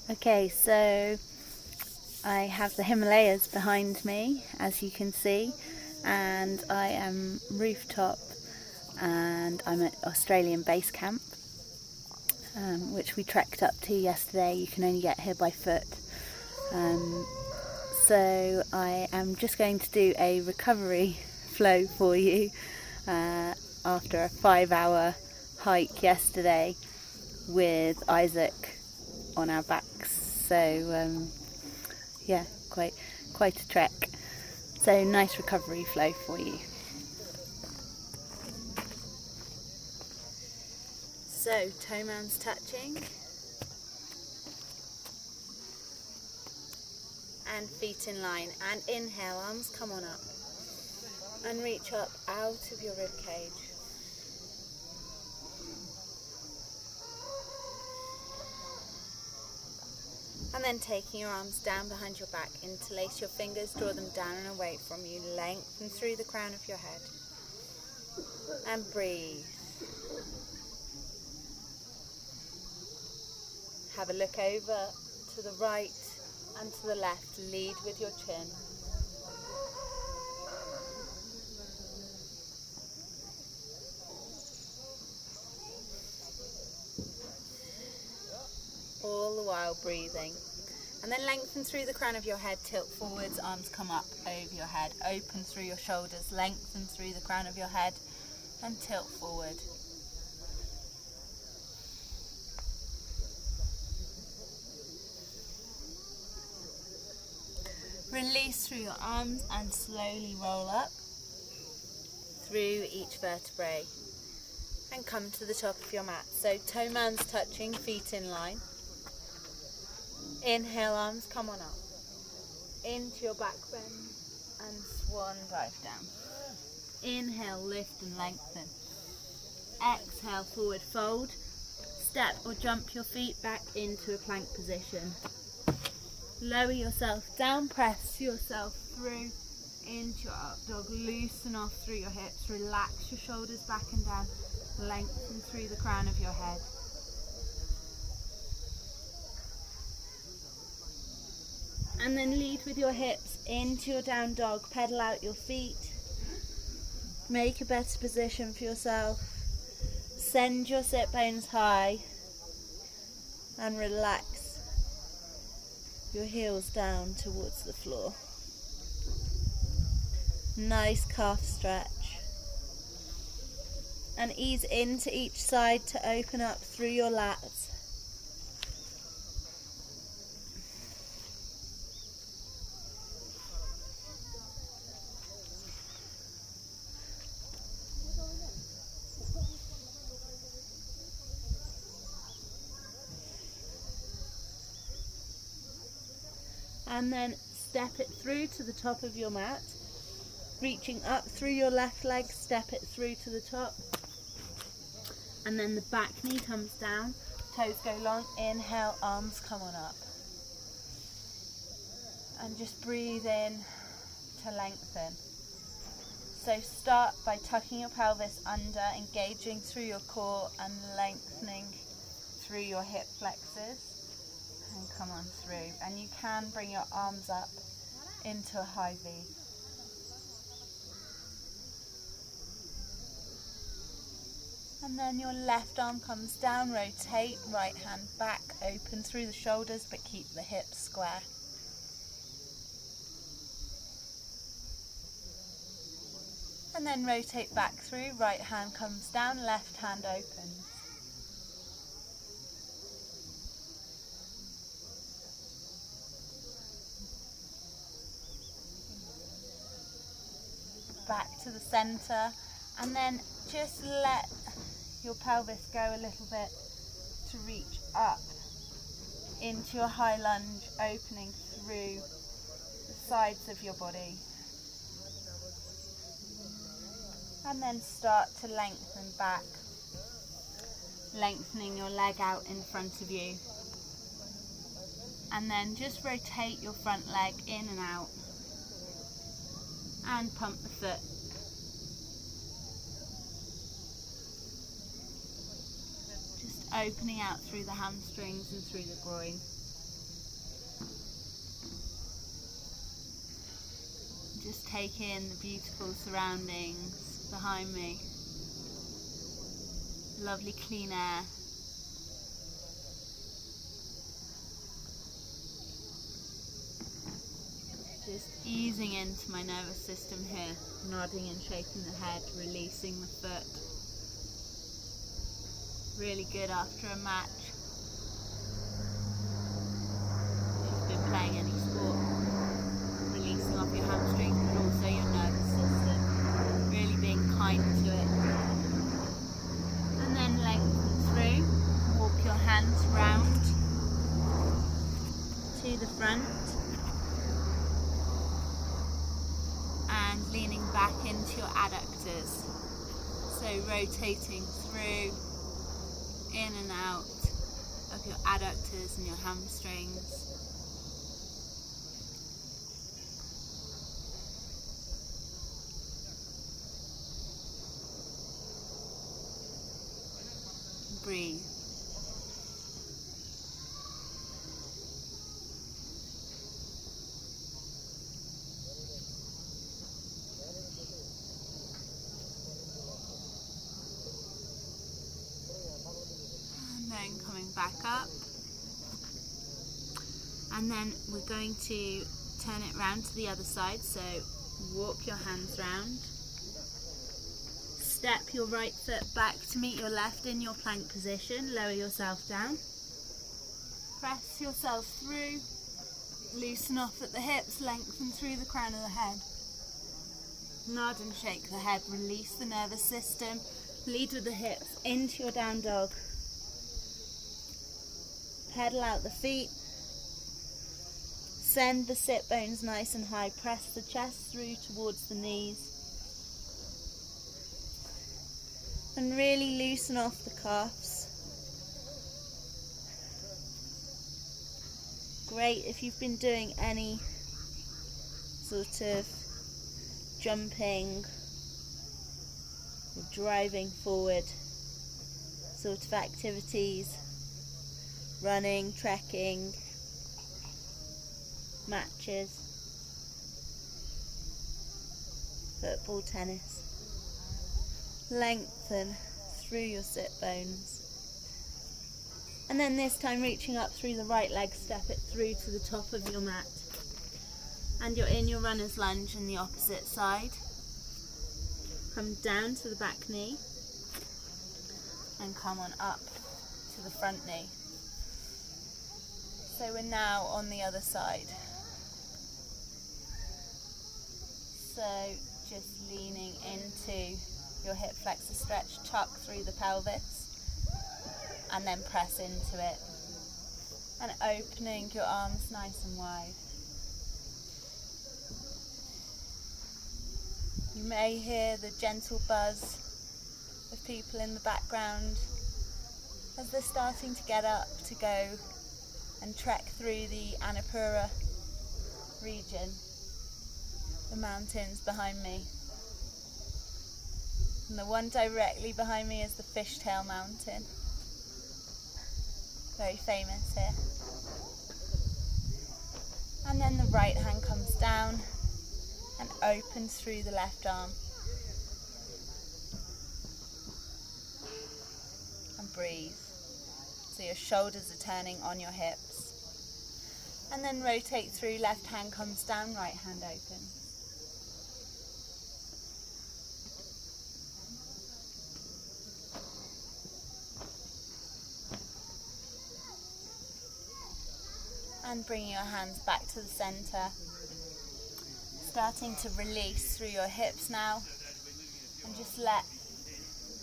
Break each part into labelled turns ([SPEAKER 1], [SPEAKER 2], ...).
[SPEAKER 1] Okay, so I have the Himalayas behind me, as you can see, and I am rooftop, and I'm at Australian base camp, which we trekked up to yesterday. You can only get here by foot. So I am just going to do a recovery flow for you after a 5-hour hike yesterday with Isaac on our backs. So yeah, quite a trek. So nice recovery flow for you. So toe mounds touching and feet in line, and inhale, arms come on up and reach up out of your rib cage. And then taking your arms down behind your back, interlace your fingers, draw them down and away from you, lengthen through the crown of your head. And breathe. Have a look over to the right and to the left. Lead with your chin. All the while breathing. And then lengthen through the crown of your head, tilt forwards, arms come up over your head, open through your shoulders, lengthen through the crown of your head and tilt forward. Release through your arms and slowly roll up through each vertebrae and come to the top of your mat. So toe mounds touching, feet in line. Inhale, arms come on up into your back bend and swan dive down. Inhale, lift and lengthen. Exhale, forward fold. Step or jump your feet back into a plank position. Lower yourself down, press yourself through into your up dog. Loosen off through your hips, relax your shoulders back and down, lengthen through the crown of your head. And then lead with your hips into your down dog, pedal out your feet, make a better position for yourself, send your sit bones high and relax your heels down towards the floor. Nice calf stretch. And ease into each side to open up through your lats. And then step it through to the top of your mat, reaching up through your left leg, step it through to the top, and then the back knee comes down, toes go long, inhale, arms come on up, and just breathe in to lengthen. So start by tucking your pelvis under, engaging through your core and lengthening through your hip flexors. And come on through, and you can bring your arms up into a high V. And then your left arm comes down, rotate, right hand back, open through the shoulders but keep the hips square. And then rotate back through, right hand comes down, left hand opens. Back to the center, and then just let your pelvis go a little bit to reach up into a high lunge, opening through the sides of your body. And then start to lengthen back, lengthening your leg out in front of you. And then just rotate your front leg in and out. And pump the foot. Just opening out through the hamstrings and through the groin. Just take in the beautiful surroundings behind me. Lovely clean air. Just easing into my nervous system here, nodding and shaking the head, releasing the foot. Really good after a match. If you've been playing any sport, releasing off your hamstrings, but also your nervous system, really being kind to it. And then lengthen through, walk your hands round to the front. And leaning back into your adductors, so rotating through, in and out of your adductors and your hamstrings. Breathe. Coming back up, and then we're going to turn it round to the other side, so walk your hands round, step your right foot back to meet your left in your plank position, lower yourself down, press yourself through, loosen off at the hips, lengthen through the crown of the head, nod and shake the head, release the nervous system, lead with the hips into your down dog. Pedal out the feet, send the sit bones nice and high, press the chest through towards the knees, and really loosen off the calves. Great if you've been doing any sort of jumping or driving forward sort of activities. Running, trekking, matches, football, tennis. Lengthen through your sit bones. And then this time reaching up through the right leg, step it through to the top of your mat. And you're in your runner's lunge in the opposite side. Come down to the back knee and come on up to the front knee. So we're now on the other side. So just leaning into your hip flexor stretch, tuck through the pelvis, and then press into it. And opening your arms nice and wide. You may hear the gentle buzz of people in the background as they're starting to get up to go and trek through the Annapurna region, the mountains behind me. And the one directly behind me is the Fishtail Mountain, very famous here. And then the right hand comes down and opens through the left arm. And breathe. So your shoulders are turning on your hips. And then rotate through, left hand comes down, right hand open. And bringing your hands back to the center. Starting to release through your hips now. And just let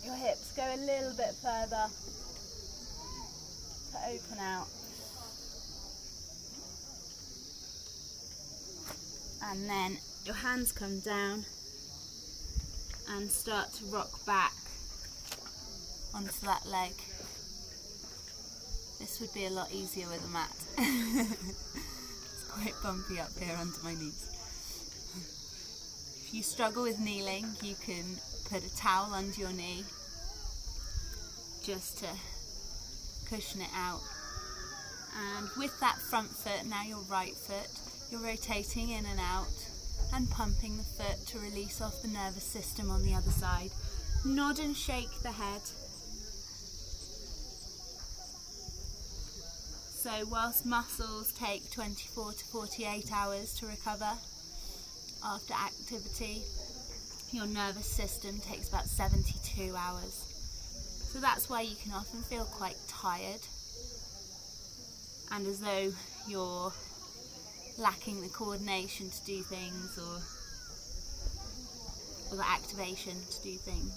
[SPEAKER 1] your hips go a little bit further to open out. And then your hands come down and start to rock back onto that leg. This would be a lot easier with a mat. It's quite bumpy up here under my knees. If you struggle with kneeling, you can put a towel under your knee just to cushion it out. And with that front foot, now your right foot, you're rotating in and out and pumping the foot to release off the nervous system on the other side. Nod and shake the head. So whilst muscles take 24 to 48 hours to recover after activity, your nervous system takes about 72 hours. So that's why you can often feel quite tired and as though you're lacking the coordination to do things or the activation to do things.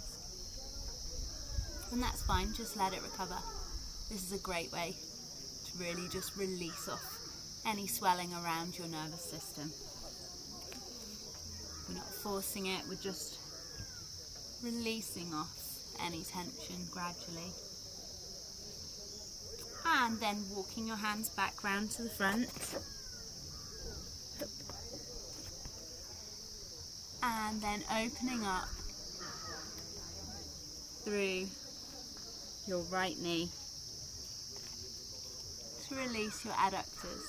[SPEAKER 1] And that's fine, just let it recover. This is a great way to really just release off any swelling around your nervous system. We're not forcing it, we're just releasing off any tension gradually. And then walking your hands back round to the front. And then opening up through your right knee to release your adductors.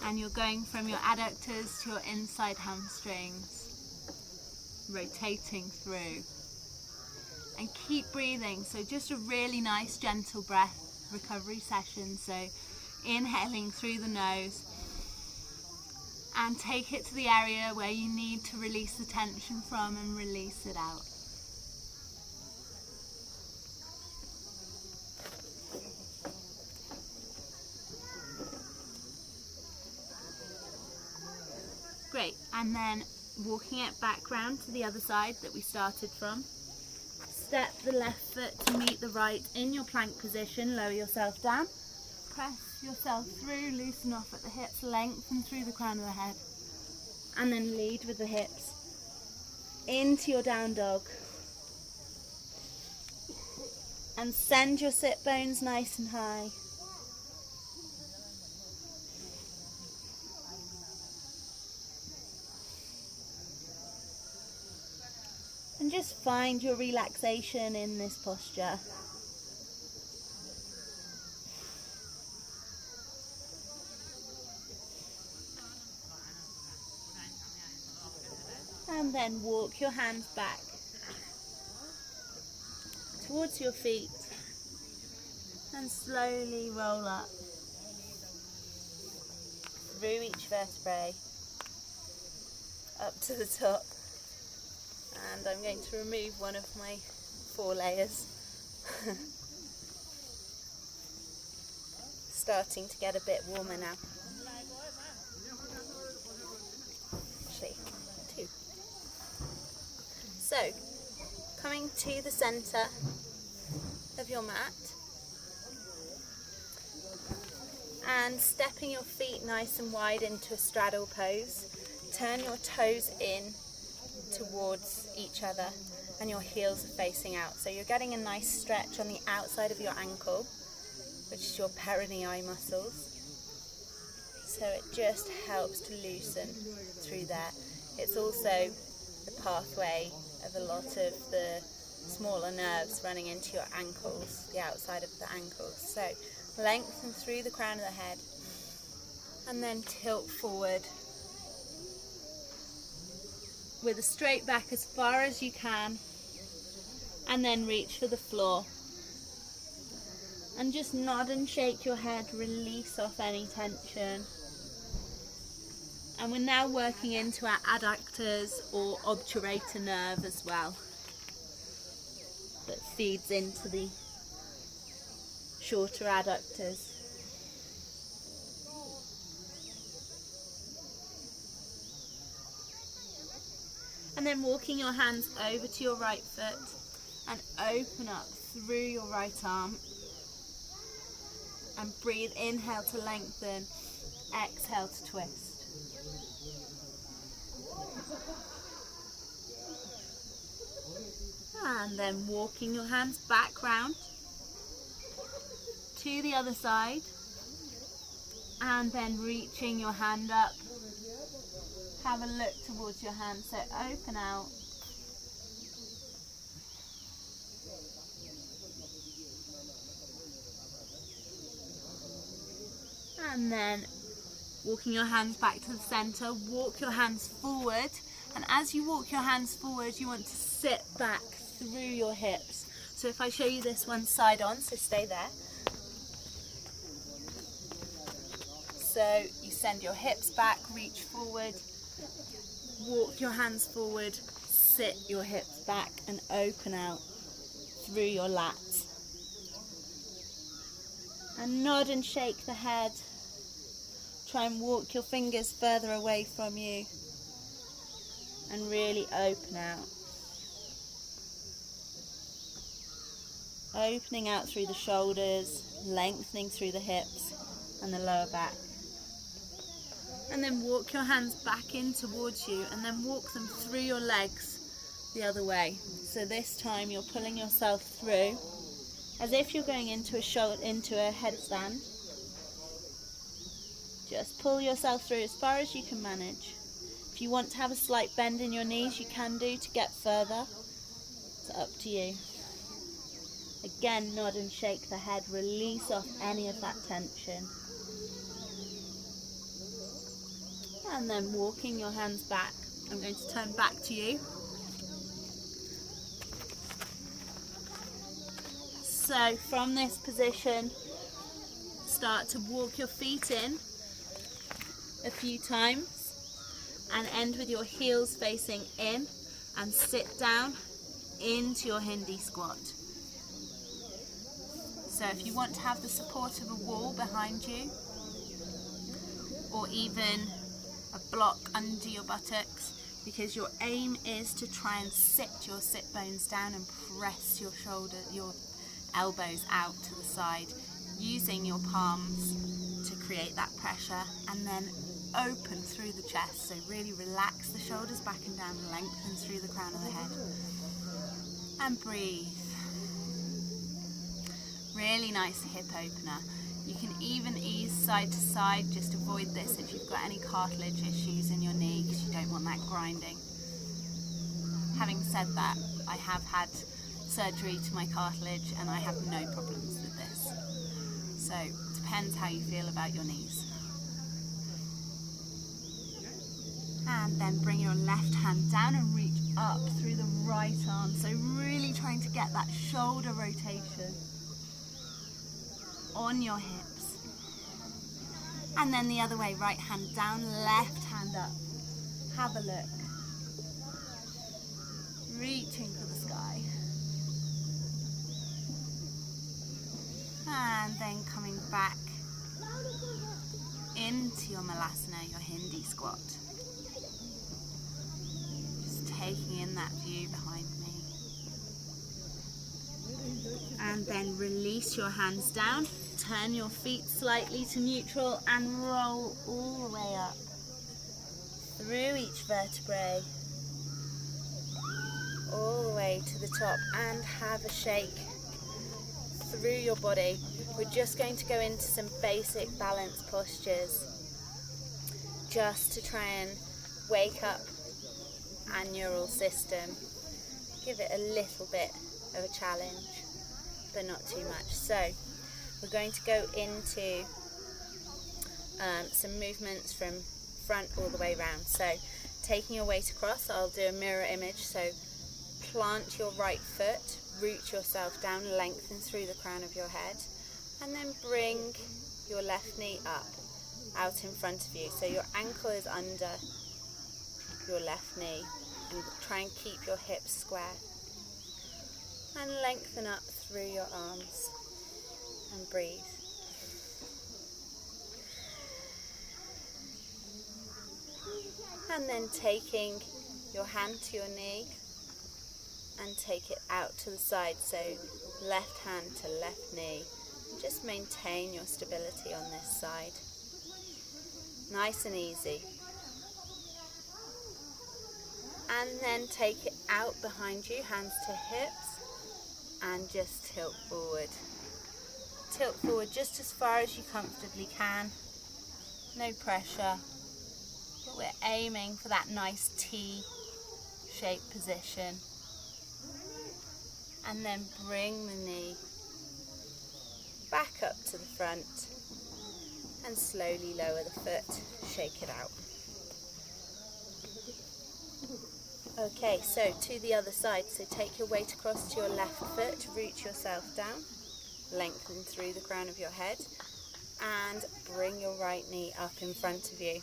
[SPEAKER 1] And you're going from your adductors to your inside hamstrings, rotating through. And keep breathing, so just a really nice gentle breath recovery session. So inhaling through the nose and take it to the area where you need to release the tension from and release it out. Great, and then walking it back round to the other side that we started from. Step the left foot to meet the right in your plank position, lower yourself down, press yourself through, loosen off at the hips, lengthen through the crown of the head, and then lead with the hips into your down dog. And send your sit bones nice and high. And just find your relaxation in this posture. And then walk your hands back towards your feet and slowly roll up through each vertebrae up to the top. And I'm going to remove one of my 4 layers. Starting to get a bit warmer now. Actually, 2. So, coming to the centre of your mat and stepping your feet nice and wide into a straddle pose. Turn your toes in towards each other and your heels are facing out. So you're getting a nice stretch on the outside of your ankle, which is your peroneal muscles. So it just helps to loosen through there. It's also the pathway of a lot of the smaller nerves running into your ankles, the outside of the ankles. So lengthen through the crown of the head and then tilt forward with a straight back as far as you can, and then reach for the floor. And just nod and shake your head, release off any tension. And we're now working into our adductors or obturator nerve as well, that feeds into the shorter adductors. And then walking your hands over to your right foot and open up through your right arm. And breathe, inhale to lengthen, exhale to twist. And then walking your hands back round to the other side. And then reaching your hand up. Have a look towards your hand, so open out. And then walking your hands back to the center, walk your hands forward. And as you walk your hands forward, you want to sit back through your hips. So if I show you this one side on, so stay there. So you send your hips back, reach forward, walk your hands forward, sit your hips back and open out through your lats. And nod and shake the head. Try and walk your fingers further away from you and really open out. Opening out through the shoulders, lengthening through the hips and the lower back. And then walk your hands back in towards you and then walk them through your legs the other way. So this time you're pulling yourself through as if you're going into a headstand. Just pull yourself through as far as you can manage. If you want to have a slight bend in your knees, you can do to get further. It's up to you. Again, nod and shake the head. Release off any of that tension. And then walking your hands back. I'm going to turn back to you. So from this position, start to walk your feet in a few times and end with your heels facing in and sit down into your Hindi squat. So if you want to have the support of a wall behind you or even a block under your buttocks, because your aim is to try and sit your sit bones down and press your elbows out to the side, using your palms to create that pressure, and then open through the chest. So really relax the shoulders back and down, lengthen through the crown of the head. And breathe. Really nice hip opener. You can even ease side to side, just avoid this if you've got any cartilage issues in your knee because you don't want that grinding. Having said that, I have had surgery to my cartilage and I have no problems with this. So it depends how you feel about your knees. And then bring your left hand down and reach up through the right arm. So really trying to get that shoulder rotation on your hips. And then the other way, right hand down, left hand up. Have a look. Reaching for the sky. And then coming back into your Malasana, your Hindi squat. Just taking in that view behind me. And then release your hands down. Turn your feet slightly to neutral and roll all the way up through each vertebrae, all the way to the top, and have a shake through your body. We're just going to go into some basic balance postures just to try and wake up our neural system, give it a little bit of a challenge, but not too much. So we're going to go into some movements from front all the way round. So taking your weight across, I'll do a mirror image. So plant your right foot, root yourself down, lengthen through the crown of your head, and then bring your left knee up, out in front of you. So your ankle is under your left knee, and try and keep your hips square. And lengthen up through your arms. And breathe. And then taking your hand to your knee and take it out to the side. So left hand to left knee. Just maintain your stability on this side. Nice and easy. And then take it out behind you, hands to hips, and just tilt forward. Tilt forward just as far as you comfortably can, no pressure, but we're aiming for that nice T-shaped position. And then bring the knee back up to the front and slowly lower the foot, shake it out. Okay, so to the other side, so take your weight across to your left foot, root yourself down, lengthen through the crown of your head, and bring your right knee up in front of you.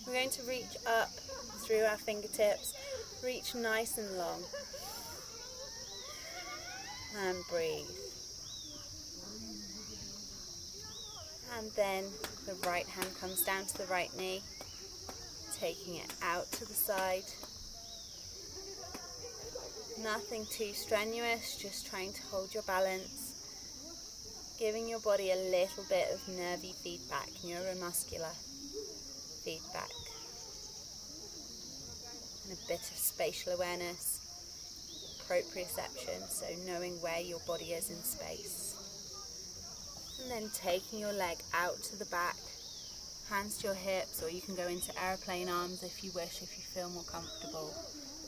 [SPEAKER 1] We're going to reach up through our fingertips, reach nice and long, and breathe. And then the right hand comes down to the right knee, taking it out to the side. Nothing too strenuous, just trying to hold your balance, giving your body a little bit of nervy feedback, neuromuscular feedback, and a bit of spatial awareness, proprioception, so knowing where your body is in space. And then taking your leg out to the back, hands to your hips, or you can go into airplane arms if you wish, if you feel more comfortable.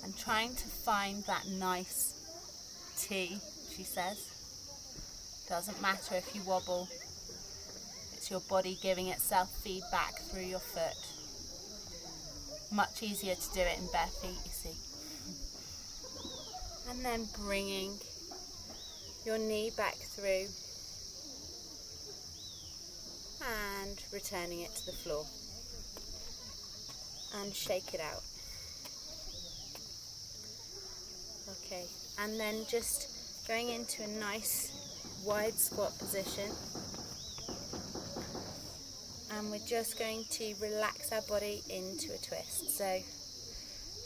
[SPEAKER 1] And trying to find that nice T, she says. Doesn't matter if you wobble. It's your body giving itself feedback through your foot. Much easier to do it in bare feet, you see. And then bringing your knee back through and returning it to the floor. And shake it out. Okay, and then just going into a nice wide squat position, and we're just going to relax our body into a twist. So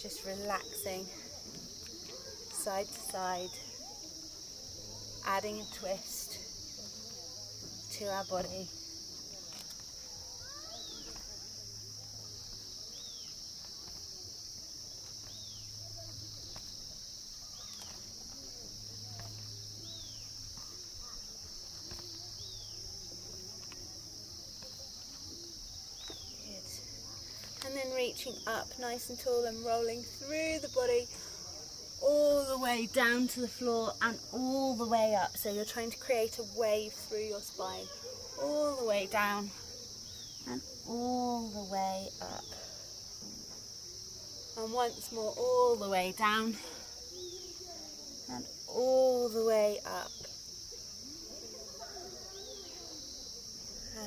[SPEAKER 1] just relaxing side to side, adding a twist to our body. And then reaching up nice and tall and rolling through the body all the way down to the floor and all the way up. So you're trying to create a wave through your spine, all the way down and all the way up. And once more, all the way down and all the way up.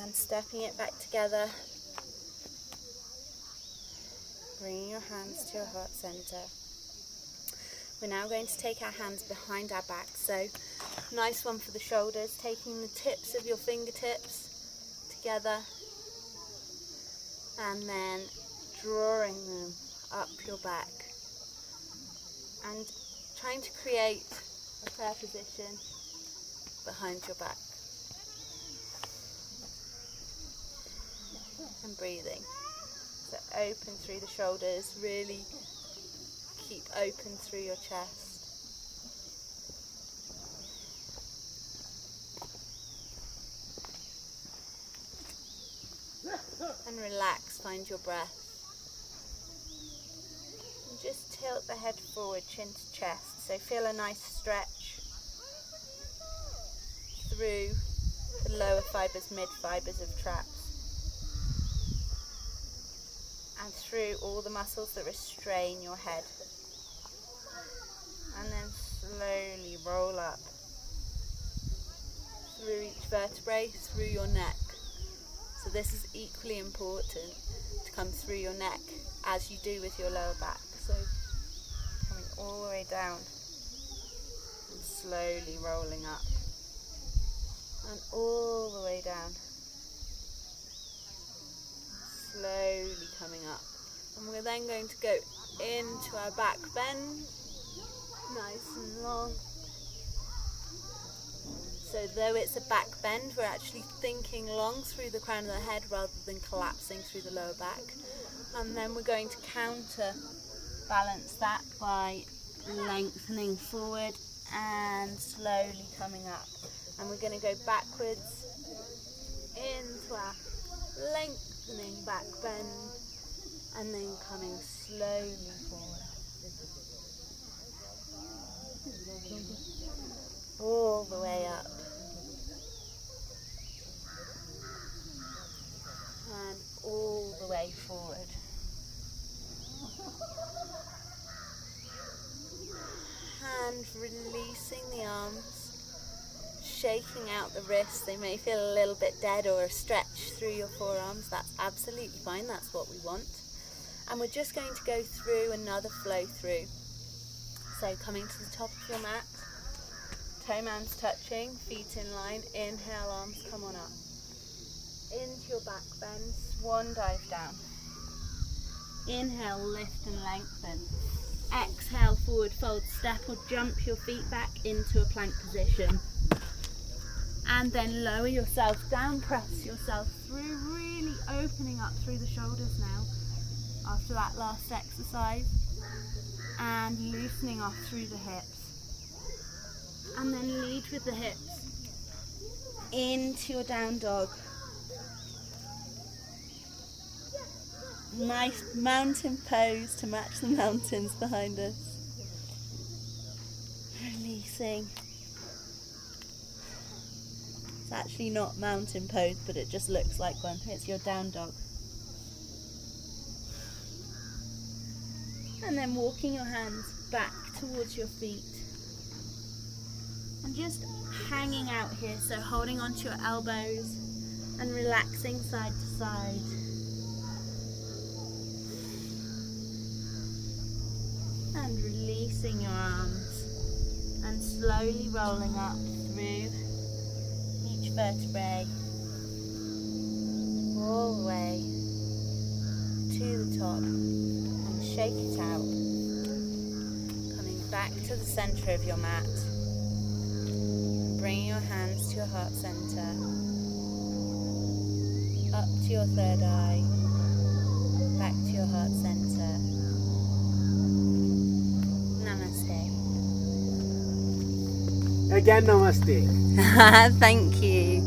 [SPEAKER 1] And stepping it back together. Bringing your hands to your heart center. We're now going to take our hands behind our back. So, nice one for the shoulders. Taking the tips of your fingertips together. And then drawing them up your back. And trying to create a prayer position behind your back. And breathing. So open through the shoulders, really keep open through your chest. And relax, find your breath. And just tilt the head forward, chin to chest. So feel a nice stretch through the lower fibers, mid fibers of traps. And through all the muscles that restrain your head. And then slowly roll up through each vertebrae, through your neck. So this is equally important to come through your neck as you do with your lower back. So coming all the way down and slowly rolling up. And all the way down. Slowly coming up, and we're then going to go into our back bend, nice and long. So though it's a back bend, we're actually thinking long through the crown of the head rather than collapsing through the lower back. And then we're going to counter balance that by lengthening forward and slowly coming up. And we're going to go backwards into our lengthening back bend and then coming slowly forward. All the way up. releasing the arms, shaking out the wrists. They may feel a little bit dead or a stretch through your forearms. That's absolutely fine, that's what we want. And we're just going to go through another flow through. So coming to the top of your mat, toe mounds touching, feet in line. Inhale, arms come on up. Into your back bend, swan dive down. Inhale, lift and lengthen. Exhale, forward fold, step or jump your feet back into a plank position. And then lower yourself down, press yourself through, really opening up through the shoulders now after that last exercise. And loosening off through the hips. And then lead with the hips into your down dog. Nice mountain pose to match the mountains behind us. Releasing. It's actually not mountain pose, but it just looks like one. It's your down dog. And then walking your hands back towards your feet. And just hanging out here, so holding onto your elbows and relaxing side to side. And releasing your arms and slowly rolling up through each vertebrae all the way to the top, and shake it out, coming back to the center of your mat, bringing your hands to your heart center, up to your third eye, back to your heart center. Namaste.
[SPEAKER 2] Again, namaste.
[SPEAKER 1] Thank you.